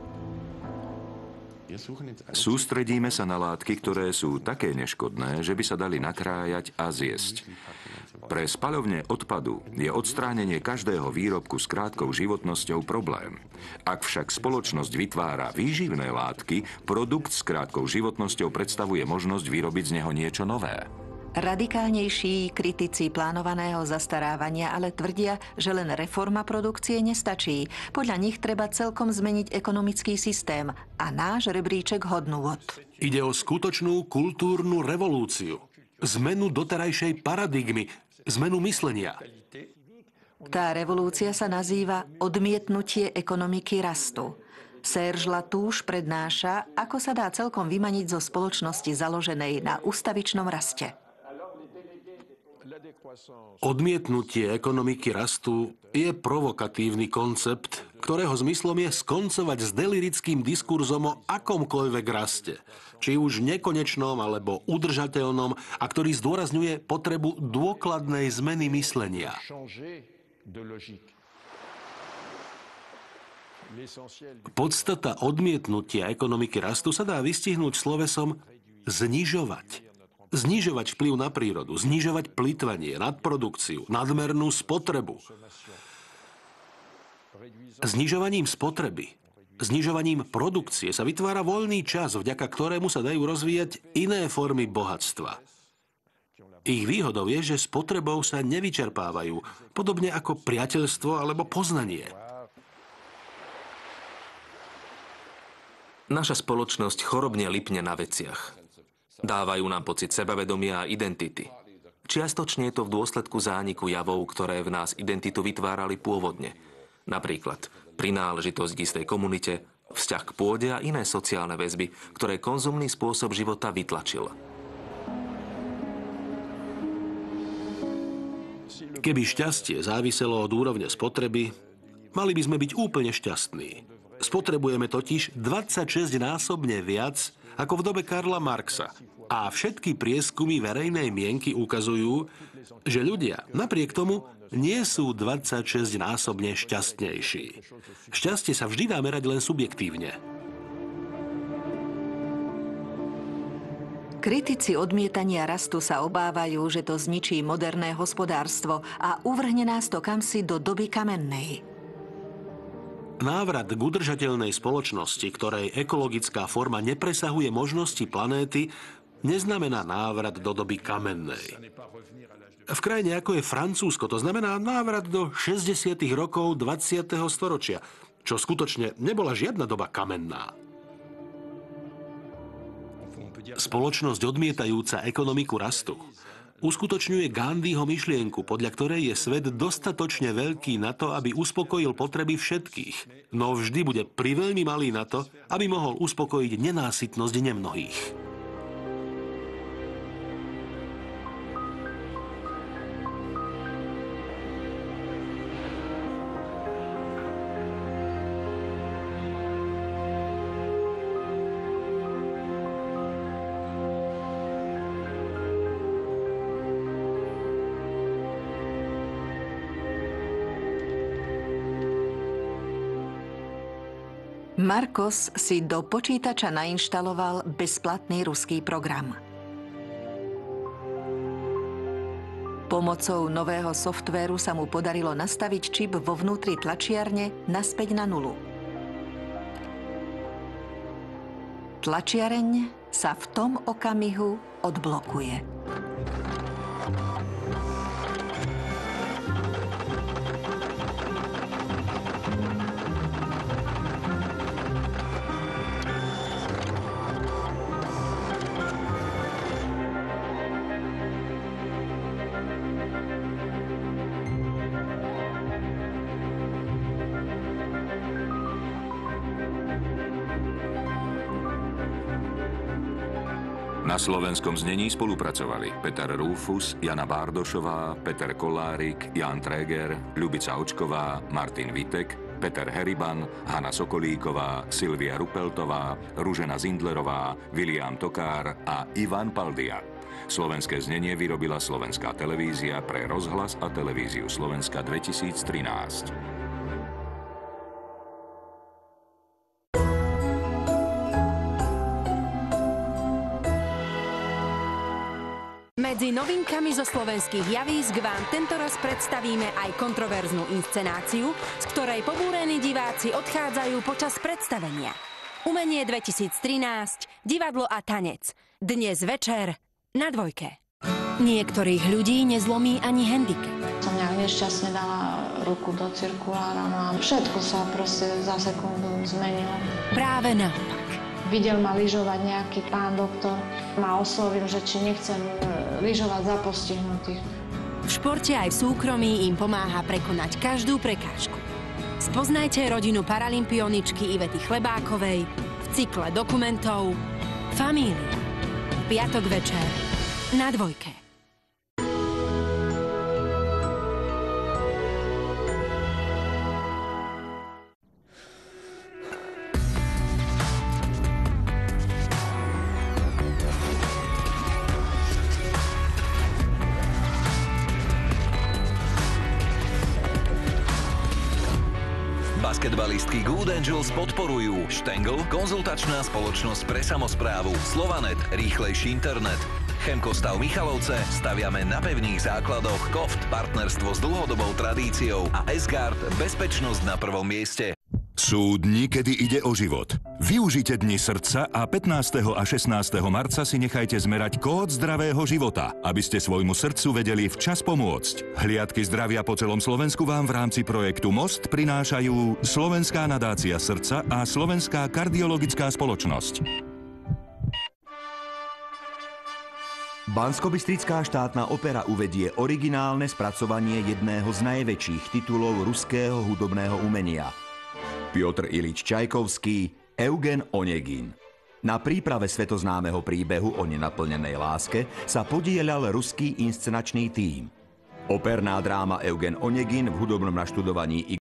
Sústredíme sa na látky, ktoré sú také neškodné, že by sa dali nakrájať a zjesť. Pre spaľovne odpadu je odstránenie každého výrobku s krátkou životnosťou problém. Ak však spoločnosť vytvára výživné látky, produkt s krátkou životnosťou predstavuje možnosť vyrobiť z neho niečo nové. Radikálnejší kritici plánovaného zastarávania ale tvrdia, že len reforma produkcie nestačí. Podľa nich treba celkom zmeniť ekonomický systém a náš rebríček hodnôt. Ide o skutočnú kultúrnu revolúciu. Zmenu doterajšej paradigmy, zmenu myslenia. Tá revolúcia sa nazýva odmietnutie ekonomiky rastu. Serge Latouche prednáša, ako sa dá celkom vymaniť zo spoločnosti založenej na ustavičnom raste. Odmietnutie ekonomiky rastu je provokatívny koncept, ktorého zmyslom je skoncovať s delirickým diskurzom o akomkoľvek raste, či už nekonečnom alebo udržateľnom, a ktorý zdôrazňuje potrebu dôkladnej zmeny myslenia. Podstata odmietnutia ekonomiky rastu sa dá vystihnúť slovesom znižovať. Znižovať vplyv na prírodu, znižovať plytvanie, nadprodukciu, nadmernú spotrebu. Znižovaním spotreby, znižovaním produkcie sa vytvára voľný čas, vďaka ktorému sa dajú rozvíjať iné formy bohatstva. Ich výhodou je, že spotrebou sa nevyčerpávajú, podobne ako priateľstvo alebo poznanie. Naša spoločnosť chorobne lipne na veciach. Dávajú nám pocit sebavedomia a identity. Čiastočne je to v dôsledku zániku javov, ktoré v nás identitu vytvárali pôvodne. Napríklad prináležitosť k istej komunite, vzťah k pôde a iné sociálne väzby, ktoré konzumný spôsob života vytlačil. Keby šťastie záviselo od úrovne spotreby, mali by sme byť úplne šťastní. Spotrebujeme totiž 26-násobne viac ako v dobe Karla Marxa. A všetky prieskumy verejnej mienky ukazujú, že ľudia napriek tomu nie sú 26-násobne šťastnejší. Šťastie sa vždy dá merať len subjektívne. Kritici odmietania rastu sa obávajú, že to zničí moderné hospodárstvo a uvrhne nás to kamsi do doby kamennej. Návrat k udržateľnej spoločnosti, ktorej ekologická forma nepresahuje možnosti planéty, neznamená návrat do doby kamennej. V krajine ako je Francúzsko to znamená návrat do 60. rokov 20. storočia, čo skutočne nebola žiadna doba kamenná. Spoločnosť odmietajúca ekonomiku rastu uskutočňuje Gandhiho myšlienku, podľa ktorej je svet dostatočne veľký na to, aby uspokojil potreby všetkých, no vždy bude priveľmi malý na to, aby mohol uspokojiť nenásytnosť nemnohých. Marcos si do počítača nainštaloval bezplatný ruský program. Pomocou nového softvéru sa mu podarilo nastaviť čip vo vnútri tlačiarne naspäť na nulu. Tlačiareň sa v tom okamihu odblokuje. Na slovenskom znení spolupracovali Peter Rúfus, Jana Bárdošová, Peter Kolárik, Jan Tréger, Ľubica Očková, Martin Vitek, Peter Heriban, Hanna Sokolíková, Silvia Rupeltová, Ružena Zindlerová, William Tokár a Ivan Paldia. Slovenské znenie vyrobila Slovenská televízia pre Rozhlas a Televíziu Slovenska 2013. Medzi novinkami zo slovenských javísk vám tentoraz predstavíme aj kontroverznú inscenáciu, z ktorej pobúrení diváci odchádzajú počas predstavenia. Umenie 2013, divadlo a tanec. Dnes večer na Dvojke. Niektorých ľudí nezlomí ani handicap. Som nejak nešťastne dala ruku do cirkulára, no a všetko sa proste za sekundu zmenilo. Práve naopak. Videl ma lyžovať nejaký pán doktor. Ma oslovil, že či nechcem lyžovať za postihnutých. V športe aj v súkromí im pomáha prekonať každú prekážku. Spoznajte rodinu paralympioničky Ivety Chlebákovej v cykle dokumentov Família. Piatok večer na Dvojke. Basketbalistky Good Angels podporujú Štengl, konzultačná spoločnosť pre samosprávu, Slovanet, rýchlejší internet, Chemkostav Michalovce, staviame na pevných základoch, Koft, partnerstvo s dlhodobou tradíciou a S-Guard, bezpečnosť na prvom mieste. Sú dni, kedy ide o život. Využite dni srdca a 15. a 16. marca si nechajte zmerať kód zdravého života, aby ste svojmu srdcu vedeli včas pomôcť. Hliadky zdravia po celom Slovensku vám v rámci projektu Most prinášajú Slovenská nadácia srdca a Slovenská kardiologická spoločnosť. Banskobystrická štátna opera uvedie originálne spracovanie jedného z najväčších titulov ruského hudobného umenia. Piotr Ilič Čajkovský, Eugen Onegin. Na príprave svetoznámeho príbehu o nenaplnenej láske sa podieľal ruský inscenačný tím. Operná dráma Eugen Onegin v hudobnom naštudovaní